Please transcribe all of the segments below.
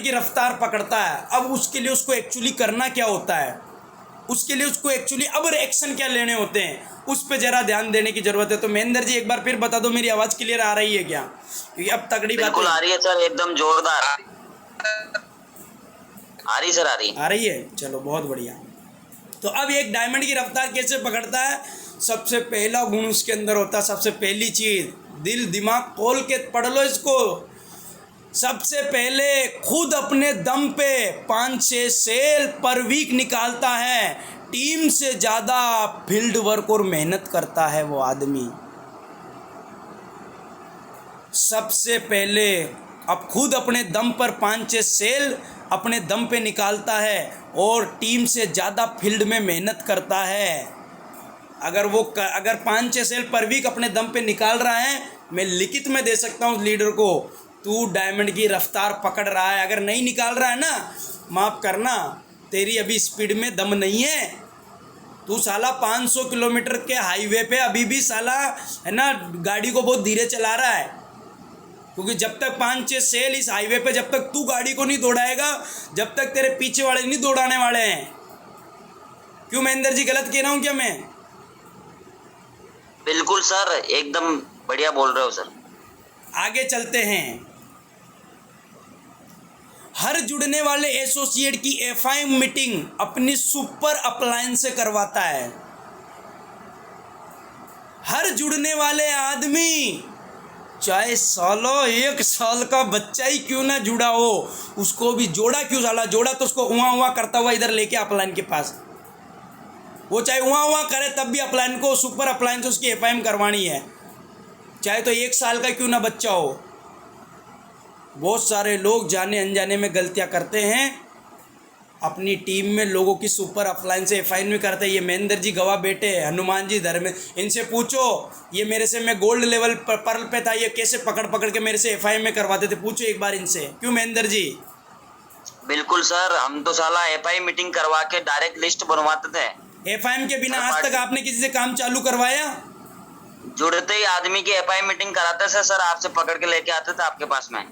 की रफ्तार पकड़ता है। अब उसके लिए उसको एक्चुअली करना क्या होता है, उसके लिए उसको एक्चुअली अब एक्शन क्या लेने होते हैं, उस पर ज़रा ध्यान देने की ज़रूरत है। तो महेंद्र जी एक बार फिर बता दो, मेरी आवाज़ क्लियर आ रही है क्या? क्योंकि अब तगड़ी बात बिल्कुल आ रही है सर, एकदम जोरदार आ रही सर, आ रही है। चलो बहुत बढ़िया। तो अब एक डायमंड की रफ्तार कैसे पकड़ता है, सबसे पहला गुण उसके अंदर होता है, सबसे पहली चीज़, दिल दिमाग खोल के पढ़ लो इसको। सबसे पहले खुद अपने दम पे 5-6 सेल पर वीक निकालता है। टीम से ज़्यादा फील्ड वर्क और मेहनत करता है वो आदमी। सबसे पहले अब खुद अपने दम पर 5-6 सेल अपने दम पे निकालता है और टीम से ज़्यादा फील्ड में मेहनत करता है। अगर 5-6 सेल पर वीक अपने दम पे निकाल रहा है, मैं लिखित में दे सकता हूँ लीडर को, तू डायमंड की रफ्तार पकड़ रहा है। अगर नहीं निकाल रहा है ना, माफ़ करना, तेरी अभी स्पीड में दम नहीं है। तू साला 500 किलोमीटर के हाईवे पे अभी भी साला है ना गाड़ी को बहुत धीरे चला रहा है, क्योंकि जब तक 5-6 सेल इस हाईवे पे जब तक तू गाड़ी को नहीं दौड़ाएगा, जब तक तेरे पीछे वाले नहीं दौड़ाने वाले हैं। क्यों महेंद्र जी, गलत कह रहा हूँ क्या मैं? बिल्कुल सर, एकदम बढ़िया बोल रहे हो सर। आगे चलते हैं। हर जुड़ने वाले एसोसिएट की एफआईएम मीटिंग अपनी सुपर अप्लायंस से करवाता है। हर जुड़ने वाले आदमी, चाहे सालो 1 साल का बच्चा ही क्यों ना जुड़ा हो, उसको भी जोड़ा क्यों, साला जोड़ा तो उसको उहाँ उहाँ करता हुआ इधर लेके अपलाइन के पास, वो चाहे उहाँ उहाँ करे तब भी अपलाइन को सुपर अप्लायंस उसकी एफआईएम करवानी है, चाहे तो 1 साल का क्यों ना बच्चा हो। बहुत सारे लोग जाने अनजाने में गलतियां करते हैं, अपनी टीम में लोगों की सुपर अप्लाइन से एफआईएम भी करते हैं। ये महेंद्र जी गवाह बेटे, हनुमान जी धर्म, इनसे पूछो, ये मेरे से, मैं गोल्ड लेवल पर पर्ल पे था, ये कैसे पकड़ पकड़ के मेरे से एफआईएम में करवाते थे, पूछो एक बार इनसे। क्यों महेंद्र जी? बिल्कुल सर, हम तो साला एफआई मीटिंग करवा के डायरेक्ट लिस्ट बनवाते थे। एफआईएम के बिना आज तक आपने किसी से काम चालू करवाया? जुड़ते ही आदमी की एफआई मीटिंग कराते थे सर, आपसे पकड़ के लेके आते थे आपके पास में।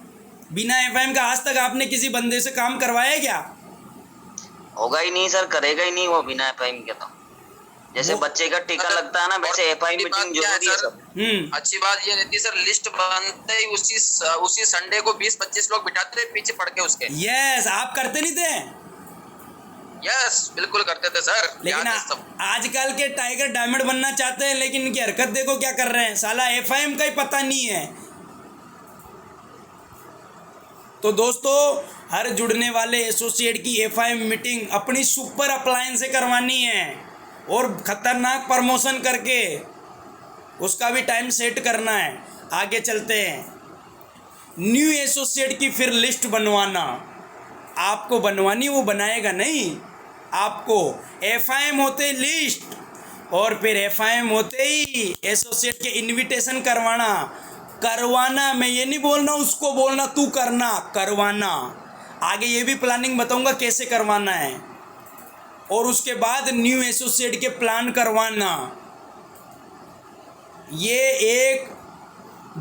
बिना एफआईएम का आज तक आपने किसी बंदे से काम करवाया क्या? होगा ही नहीं सर, करेगा ही नहीं वो बिना एफआई के। तो जैसे बच्चे का टीका लगता है ना, वैसे एफआई मीटिंग जरूरी है सर। अच्छी बात ये रहती है सर, लिस्ट बनते ही उसी संडे को 20-25 लोग बिठाते थे पीछे पड़ के उसके। यस, आप करते नहीं थे? यस, बिल्कुल करते थे सर। लेकिन आजकल के टाइगर डायमंड बनना चाहते हैं, लेकिन इनकी हरकत देखो क्या कर रहे हैं, साला एफआईएम का ही पता नहीं है। तो दोस्तों, हर जुड़ने वाले एसोसिएट की एफआईएम मीटिंग अपनी सुपर अप्लायंस से करवानी है और खतरनाक प्रमोशन करके उसका भी टाइम सेट करना है। आगे चलते हैं। न्यू एसोसिएट की फिर लिस्ट बनवाना, आपको बनवानी, वो बनाएगा नहीं, आपको एफआईएम होते लिस्ट और फिर एफआईएम होते ही एसोसिएट के इनविटेशन करवाना। मैं ये नहीं बोलना उसको बोलना तू करना, करवाना। आगे ये भी प्लानिंग बताऊंगा कैसे करवाना है, और उसके बाद न्यू एसोसिएट के प्लान करवाना। ये एक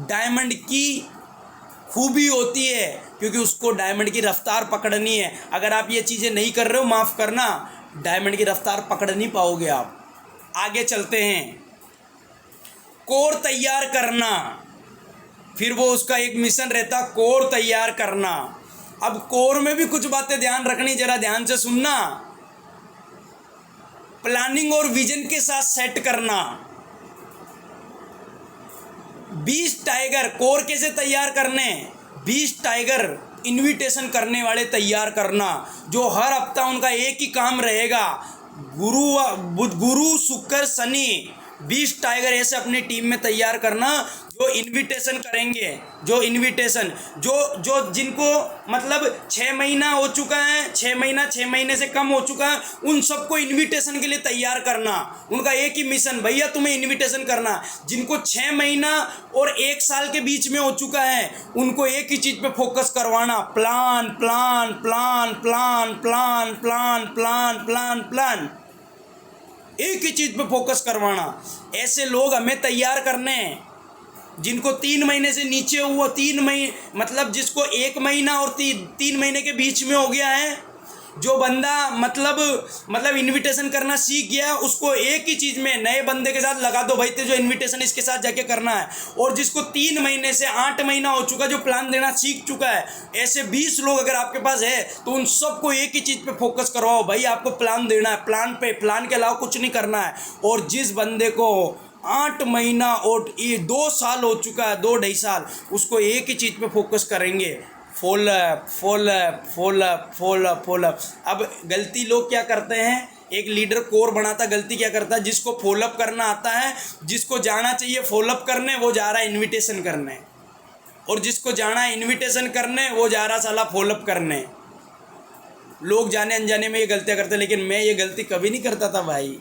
डायमंड की खूबी होती है, क्योंकि उसको डायमंड की रफ्तार पकड़नी है। अगर आप ये चीज़ें नहीं कर रहे हो, माफ़ करना, डायमंड की रफ्तार पकड़ नहीं पाओगे आप। आगे चलते हैं। कोर तैयार करना, फिर वो उसका एक मिशन रहता, कोर तैयार करना। अब कोर में भी कुछ बातें ध्यान रखनी, जरा ध्यान से सुनना। प्लानिंग और विजन के साथ सेट करना। 20 टाइगर कोर कैसे तैयार करने, 20 टाइगर इनविटेशन करने वाले तैयार करना, जो हर हफ्ता उनका एक ही काम रहेगा, गुरु शुक्र शनि 20 टाइगर ऐसे अपनी टीम में तैयार करना, जो इनविटेशन करेंगे, जो जिनको मतलब 6 महीना हो चुका है, 6 महीने से कम हो चुका है, उन सबको इनविटेशन के लिए तैयार करना। उनका एक ही मिशन, भैया तुम्हें इनविटेशन करना। जिनको 6 महीना और 1 साल के बीच में हो चुका है, उनको एक ही चीज़ पे फोकस करवाना, plan plan plan plan plan plan plan plan plan, एक ही चीज़ पे फोकस करवाना। ऐसे लोग हमें तैयार करने हैं। जिनको 3 महीने से नीचे हुआ, 3 महीने मतलब जिसको 1 महीना और 3 महीने के बीच में हो गया है, जो बंदा मतलब इनविटेशन करना सीख गया, उसको एक ही चीज़ में नए बंदे के साथ लगा दो भाई, तो जो इनविटेशन इसके साथ जाके करना है। और जिसको 3 महीने से 8 महीना हो चुका, जो प्लान देना सीख चुका है, ऐसे 20 लोग अगर आपके पास है तो उन सबको एक ही चीज़ पे फोकस करवाओ भाई, आपको प्लान देना है, प्लान के अलावा कुछ नहीं करना है। और जिस बंदे को 8 महीना और 2 साल हो चुका है, 2 ढाई साल, उसको एक ही चीज़ पे फोकस करेंगे, फॉलोअप। अब गलती लोग क्या करते हैं, एक लीडर कोर बनाता, गलती क्या करता है, जिसको फॉलोअप करना आता है, जिसको जाना चाहिए फॉलोअप करने, वो जा रहा है इनविटेशन करने, और जिसको जाना है इनविटेशन करने, वो जा रहा साला फॉलोअप करने। लोग जाने अनजाने में ये गलतियाँ करते हैं, लेकिन मैं ये गलती कभी नहीं करता था भाई।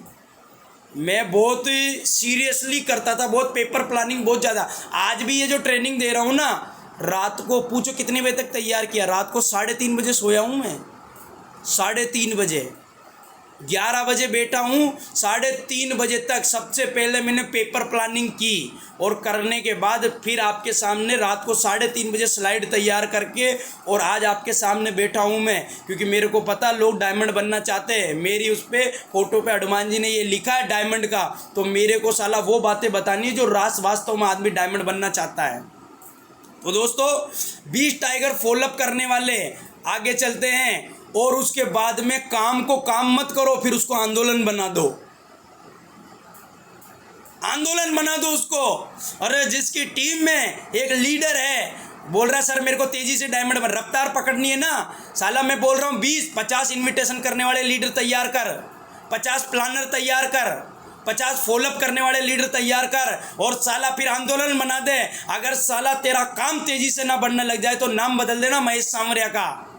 मैं बहुत सीरियसली करता था, बहुत पेपर प्लानिंग बहुत ज़्यादा। आज भी ये जो ट्रेनिंग दे रहा हूँ ना, रात को पूछो कितने बजे तक तैयार किया, रात को 3:30 बजे सोया हूँ मैं, 3:30 बजे, 11 बजे बैठा हूँ, 3:30 बजे तक सबसे पहले मैंने पेपर प्लानिंग की, और करने के बाद फिर आपके सामने रात को 3:30 बजे स्लाइड तैयार करके, और आज आपके सामने बैठा हूँ मैं, क्योंकि मेरे को पता लोग डायमंड बनना चाहते हैं। मेरी उस पर फोटो पे हनुमान जी ने ये लिखा है डायमंड का, तो मेरे को साला वो बातें बतानी है जो वास्तव में आदमी डायमंड बनना चाहता है। तो दोस्तों 20 टाइगर फॉलोअप करने वाले आगे चलते हैं, और उसके बाद में काम को काम मत करो, फिर उसको आंदोलन बना दो, आंदोलन बना दो उसको। अरे जिसकी टीम में एक लीडर है, बोल रहा है सर मेरे को तेजी से डायमंड बन, रफ्तार पकड़नी है ना साला, मैं बोल रहा हूँ 20-50 इन्विटेशन करने वाले लीडर तैयार कर, 50 प्लानर तैयार कर, 50 फॉलोअप करने वाले लीडर तैयार कर, और साला फिर आंदोलन बना दे। अगर साला तेरा काम तेजी से ना बढ़ने लग जाए तो नाम बदल देना, महेश सांवरिया का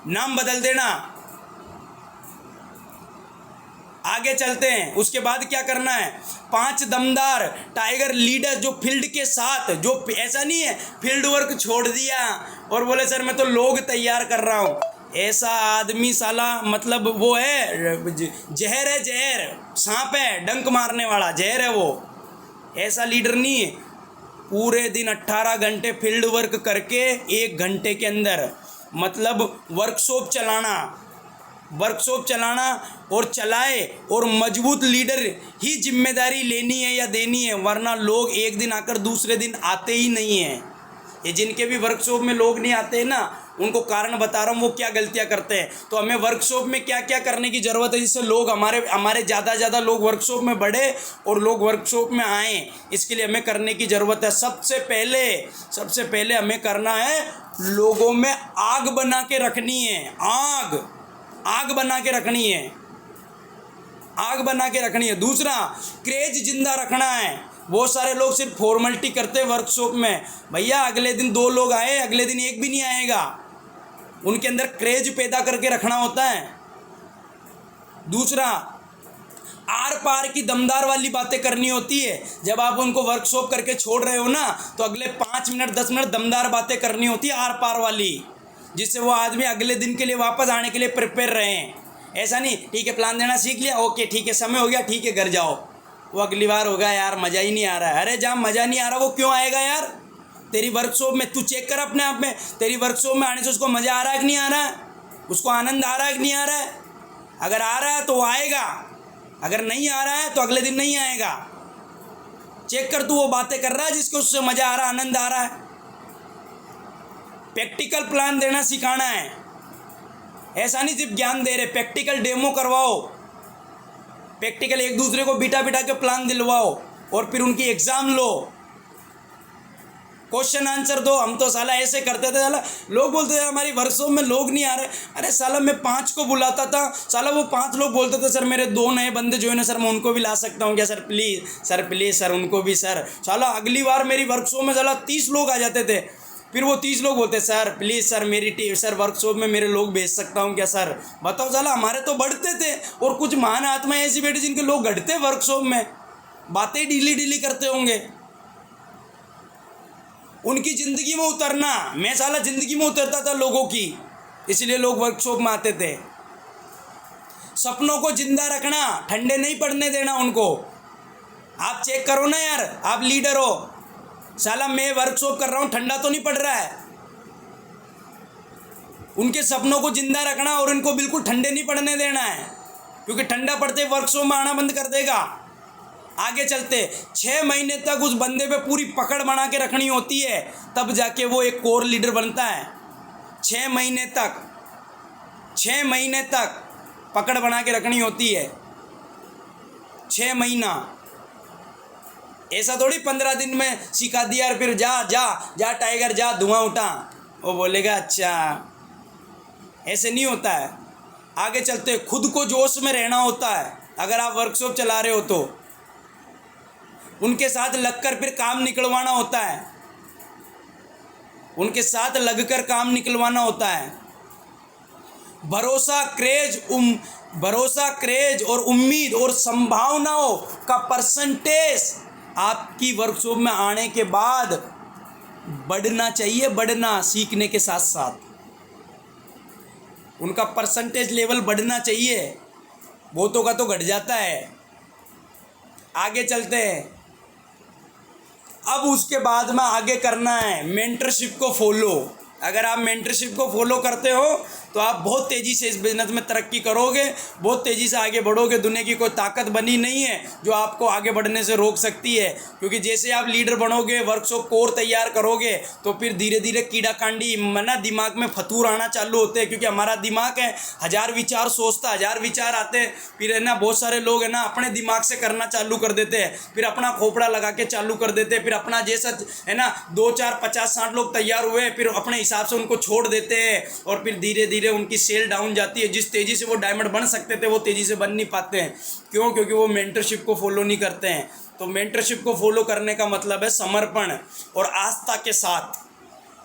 नाम बदल देना। आगे चलते हैं, उसके बाद क्या करना है, 5 दमदार टाइगर लीडर जो फील्ड के साथ, जो ऐसा नहीं है फील्ड वर्क छोड़ दिया और बोले सर मैं तो लोग तैयार कर रहा हूँ, ऐसा आदमी साला मतलब वो है जहर है, जहर, सांप है डंक मारने वाला, जहर है वो, ऐसा लीडर नहीं है। पूरे दिन 18 घंटे फील्ड वर्क करके 1 घंटे के अंदर मतलब वर्कशॉप चलाना और चलाए, और मजबूत लीडर ही जिम्मेदारी लेनी है या देनी है, वरना लोग एक दिन आकर दूसरे दिन आते ही नहीं हैं। ये जिनके भी वर्कशॉप में लोग नहीं आते हैं ना, उनको कारण बता रहा हूँ वो क्या गलतियाँ करते हैं। तो हमें वर्कशॉप में क्या क्या करने की ज़रूरत है जिससे लोग हमारे ज़्यादा लोग वर्कशॉप में बढ़े और लोग वर्कशॉप में आएँ, इसके लिए हमें करने की ज़रूरत है। सबसे पहले हमें करना है, लोगों में आग बना के रखनी है, आग बना के रखनी है। दूसरा, क्रेज जिंदा रखना है। बहुत सारे लोग सिर्फ फॉर्मेलिटी करते हैं वर्कशॉप में, भैया अगले दिन 2 लोग आए, अगले दिन 1 भी नहीं आएगा, उनके अंदर क्रेज पैदा करके रखना होता है। दूसरा, आर पार की दमदार वाली बातें करनी होती है। जब आप उनको वर्कशॉप करके छोड़ रहे हो ना, तो अगले 5 मिनट 10 मिनट दमदार बातें करनी होती है आर पार वाली, जिससे वो आदमी अगले दिन के लिए वापस आने के लिए प्रिपेयर रहें। ऐसा नहीं ठीक है प्लान देना सीख लिया, ओके ठीक है समय हो गया, ठीक है घर जाओ, वो अगली बार होगा यार मज़ा ही नहीं आ रहा है। अरे जहाँ मज़ा नहीं आ रहा वो क्यों आएगा यार? तेरी वर्कशॉप में तू चेक कर अपने आप में, तेरी वर्कशॉप में आने से उसको मज़ा आ रहा है कि नहीं आ रहा है, उसको आनंद आ रहा है कि नहीं आ रहा है? अगर आ रहा है तो वो आएगा, अगर नहीं आ रहा है तो अगले दिन नहीं आएगा। चेक कर, तू वो बातें कर रहा है जिसको उससे मज़ा आ रहा है, आनंद आ रहा है। प्रैक्टिकल प्लान देना सिखाना है, ऐसा नहीं सिर्फ ज्ञान दे रहे, प्रैक्टिकल डेमो करवाओ, प्रैक्टिकल एक दूसरे को बिठा के प्लान दिलवाओ, और फिर उनकी एग्ज़ाम लो, क्वेश्चन आंसर दो। हम तो साला ऐसे करते थे, साला लोग बोलते थे हमारी वर्कशॉप में लोग नहीं आ रहे। अरे साला मैं 5 को बुलाता था, साला वो 5 लोग बोलते थे सर मेरे 2 नए बंदे जो है ना सर मैं उनको भी ला सकता हूँ क्या सर, प्लीज़ सर उनको भी सर। साला अगली बार मेरी वर्कशॉप में साला 30 लोग आ जाते थे, फिर वो 30 लोग बोलते सर प्लीज़ सर मेरी टीम सर वर्कशॉप में मेरे लोग भेज सकता हूँ क्या सर। बताओ साला हमारे तो बढ़ते थे, और कुछ महान आत्माएं ऐसी बैठी जिनके लोग घटते वर्कशॉप में, बातें ढीली करते होंगे। उनकी ज़िंदगी में उतरना, मैं साला ज़िंदगी में उतरता था लोगों की, इसलिए लोग वर्कशॉप में आते थे। सपनों को जिंदा रखना, ठंडे नहीं पड़ने देना उनको। आप चेक करो ना यार, आप लीडर हो, साला मैं वर्कशॉप कर रहा हूँ, ठंडा तो नहीं पड़ रहा है। उनके सपनों को जिंदा रखना और उनको बिल्कुल ठंडे नहीं पड़ने देना है, क्योंकि ठंडा पड़ते वर्कशॉप में आना बंद कर देगा। आगे चलते 6 महीने तक उस बंदे पे पूरी पकड़ बना के रखनी होती है, तब जाके वो एक कोर लीडर बनता है। 6 महीने तक पकड़ बना के रखनी होती है। 6 महीना, ऐसा थोड़ी 15 दिन में सिखा दिया और फिर जा जा जा टाइगर जा धुआं उठा, वो बोलेगा अच्छा। ऐसे नहीं होता है। आगे चलते खुद को जोश में रहना होता है। अगर आप वर्कशॉप चला रहे हो तो उनके साथ लगकर फिर काम निकलवाना होता है, उनके साथ लगकर काम निकलवाना होता है। भरोसा, क्रेज और उम्मीद और संभावनाओं का परसेंटेज आपकी वर्कशॉप में आने के बाद बढ़ना चाहिए, बढ़ना सीखने के साथ साथ उनका परसेंटेज लेवल बढ़ना चाहिए। बहुतों का तो घट जाता है। आगे चलते हैं। अब उसके बाद में आगे करना है मेंटरशिप को फॉलो। अगर आप मेंटरशिप को फॉलो करते हो तो आप बहुत तेज़ी से इस बिज़नेस में तरक्की करोगे, बहुत तेज़ी से आगे बढ़ोगे। दुनिया की कोई ताकत बनी नहीं है जो आपको आगे बढ़ने से रोक सकती है, क्योंकि जैसे आप लीडर बनोगे, वर्कशॉप कोर तैयार करोगे, तो फिर धीरे धीरे कीड़ा कांडी मना दिमाग में फतूर आना चालू होते हैं। क्योंकि हमारा दिमाग है 1000 विचार सोचता, 1000 विचार आते हैं। फिर है ना बहुत सारे लोग है ना अपने दिमाग से करना चालू कर देते हैं, फिर अपना खोपड़ा लगा के चालू कर देते हैं। फिर अपना जैसा है ना 2 4 50 60 लोग तैयार हुए, फिर अपने हिसाब से उनको छोड़ देते हैं और फिर धीरे धीरे उनकी सेल डाउन जाती है। जिस तेज़ी से वो डायमंड बन सकते थे वो तेज़ी से बन नहीं पाते हैं। क्यों? क्योंकि वो मेंटरशिप को फॉलो नहीं करते हैं। तो मेंटरशिप को फॉलो करने का मतलब है समर्पण और आस्था के साथ।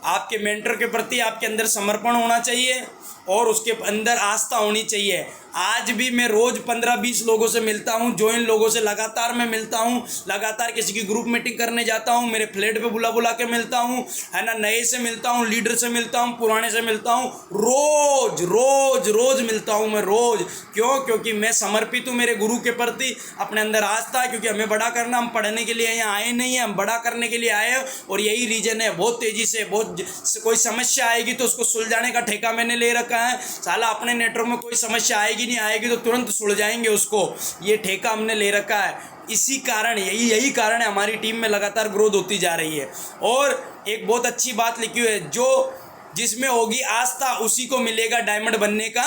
आपके मेंटर के प्रति आपके अंदर समर्पण होना चाहिए और उसके अंदर आस्था होनी चाहिए। आज भी मैं रोज़ 15-20 लोगों से मिलता हूँ, जॉइन लोगों से लगातार मैं मिलता हूँ, लगातार किसी की ग्रुप मीटिंग करने जाता हूँ, मेरे फ्लैट पे बुला के मिलता हूँ, है ना। नए से मिलता हूँ, लीडर से मिलता हूँ, पुराने से मिलता हूँ, रोज़ मिलता हूँ मैं रोज़। क्यों? क्योंकि मैं समर्पित हूँ मेरे गुरु के प्रति, अपने अंदर आस्था है। क्योंकि हमें बड़ा करना, हम पढ़ने के लिए यहाँ आए नहीं हैं, हम बड़ा करने के लिए आए हैं। और यही रीज़न है, बहुत तेज़ी से कोई समस्या आएगी तो उसको सुलझाने का ठेका मैंने ले रखा है। साला अपने नेटवर्क में कोई समस्या आएगी नहीं आएगी तो तुरंत सुलझाएंगे उसको, ये ठेका हमने ले रखा है। इसी कारण यही कारण है हमारी टीम में लगातार ग्रोथ होती जा रही है। और एक बहुत अच्छी बात लिखी हुई है, जो जिसमें होगी आस्था उसी को मिलेगा डायमंड बनने का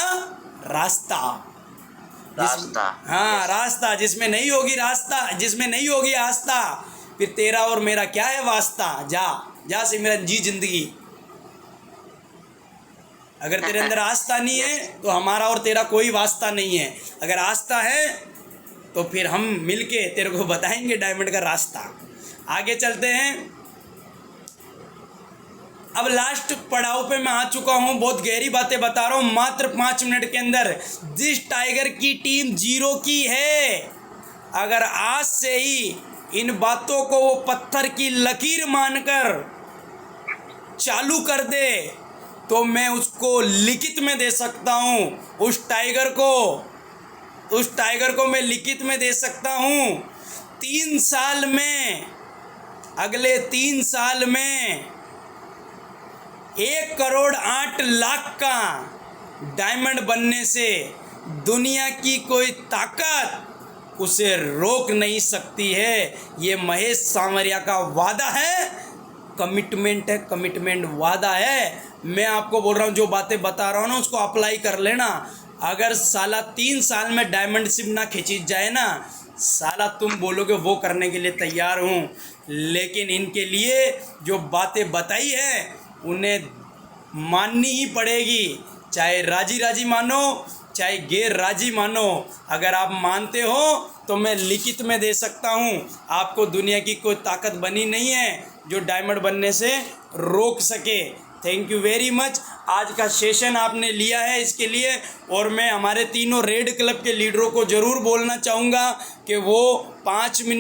रास्ता। हाँ, रास्ता। जिसमें नहीं होगी आस्था, फिर तेरा और मेरा क्या है वास्ता। जा सिमरन जी जिंदगी। अगर तेरे अंदर आस्था नहीं है तो हमारा और तेरा कोई वास्ता नहीं है। अगर आस्था है तो फिर हम मिलके तेरे को बताएंगे डायमंड का रास्ता। आगे चलते हैं। अब लास्ट पड़ाव पे मैं आ चुका हूँ, बहुत गहरी बातें बता रहा हूँ मात्र 5 मिनट के अंदर। जिस टाइगर की टीम 0 की है, अगर आज से ही इन बातों को वो पत्थर की लकीर मानकर चालू कर दे तो मैं उसको लिखित में दे सकता हूँ। उस टाइगर को मैं लिखित में दे सकता हूँ। 3 साल में, अगले 3 साल में 1,08,00,000 का डायमंड बनने से दुनिया की कोई ताकत उसे रोक नहीं सकती है। ये महेश सामरिया का वादा है, कमिटमेंट है, वादा है। मैं आपको बोल रहा हूँ, जो बातें बता रहा हूँ ना उसको अप्लाई कर लेना। अगर साला 3 साल में डायमंड शिप ना खींची जाए ना, साला तुम बोलोगे वो करने के लिए तैयार हूँ। लेकिन इनके लिए जो बातें बताई है उन्हें माननी ही पड़ेगी, चाहे राजी मानो चाहे गैर राजी मानो। अगर आप मानते हो तो मैं लिखित में दे सकता हूँ, आपको दुनिया की कोई ताकत बनी नहीं है जो डायमंड बनने से रोक सके। Thank you very much. आज का सेशन आपने लिया है इसके लिए। और मैं हमारे तीनों रेड क्लब के लीडरों को ज़रूर बोलना चाहूँगा कि वो 5 मिनट